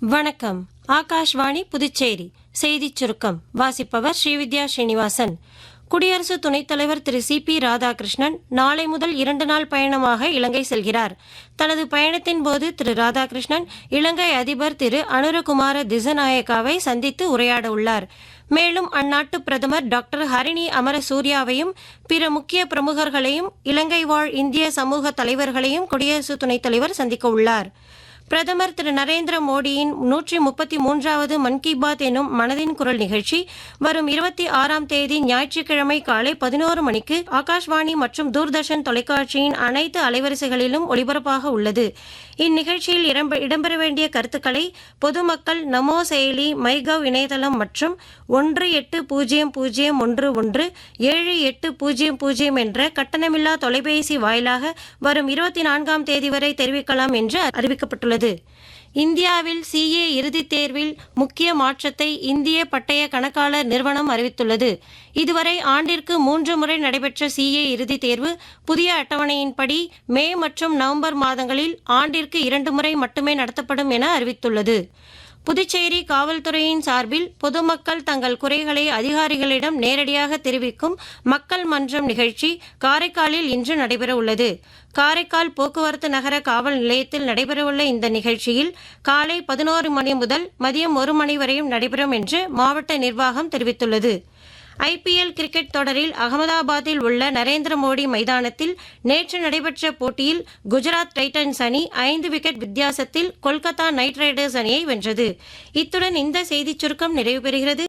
வணக்கம். ஆகாஷ்வாணி புதுச்சேரி செய்திச் சுருக்கம் வாசிப்பவர் ஸ்ரீவித்யா ஸ்ரீனிவாசன். குடியரசு துணைத் தலைவர் திரு சி.பி. ராதாகிருஷ்ணன் நாளை முதல் 2 நாள் பயணமாக இலங்கை செல்கிறார். தனது பயணத்தின் போது திரு ராதாகிருஷ்ணன் இலங்கை அதிபர் திரு அனுரகுமார திசநாயக்காவை சந்தித்து உரையாட உள்ளார். மேலும் அந்நாட்டு பிரதமர் டாக்டர் ஹரிணி அமரசூரியாவையும் பிற முக்கிய பிரமுகர்களையும் இலங்கை வாழ் இந்திய சமூக தலைவர்களையும் குடியரசு துணைத் தலைவர் சந்திக்க உள்ளார். பிரதமர் திரு நரேந்திர மோடியின் 133வது மன் கி பாத் எனும் மனதின் குரல் நிகழ்ச்சி வரும் 26ஆம் தேதி ஞாயிற்றுக்கிழமை காலை 11 மணிக்கு ஆகாஷ்வாணி மற்றும் தூர்தர்ஷன் தொலைக்காட்சியின் அனைத்து அலைவரிசைகளிலும் ஒலிபரப்பாக உள்ளது. இந்நிகழ்ச்சியில் இடம்பெற வேண்டிய கருத்துக்களை பொதுமக்கள் நமோ செயலி, மைகவ் இணையதளம் மற்றும் 1800117800 என்ற கட்டணமில்லா தொலைபேசி வாயிலாக வரும் 24ஆம் தேதி வரை தெரிவிக்கலாம் என்று அறிவிக்கப்பட்டுள்ளது. இந்தியாவில் CA இறுதித் தேர்வில் முக்கிய மாற்றத்தை இந்திய பட்டய கணக்காளர் நிறுவனம் அறிவித்துள்ளது. இதுவரை ஆண்டிற்கு 3 முறை நடைபெற்ற CA இறுதித் தேர்வு புதிய அட்டவணையின்படி மே மற்றும் நவம்பர் மாதங்களில் ஆண்டிற்கு 2 முறை மட்டுமே நடத்தப்படும் என அறிவித்துள்ளது. புதுச்சேரி காவல்துறையின் சார்பில் பொதுமக்கள் தங்கள் குறைகளை அதிகாரிகளிடம் நேரடியாக தெரிவிக்கும் மக்கள் மன்றம் நிகழ்ச்சி காரைக்காலில் இன்று நடைபெறவுள்ளது. காரைக்கால் போக்குவரத்து நகர காவல் நிலையத்தில் நடைபெறவுள்ள இந்த நிகழ்ச்சியில் காலை 11 மணி முதல் மதியம் 1 மணி வரையும் நடைபெறும் என்று மாவட்ட நிர்வாகம் தெரிவித்துள்ளது. IPL கிரிக்கெட் தொடரில் அகமதாபாத்தில் உள்ள நரேந்திர மோடி மைதானத்தில் நேற்று நடைபெற்ற போட்டியில் குஜராத் டைட்டன்ஸ் அணி 5 விக்கெட் வித்தியாசத்தில் கொல்கத்தா நைட் ரைடர்ஸ் அணியை வென்றது. இத்துடன் இந்த செய்திச் சுருக்கம் நிறைவு பெறுகிறது.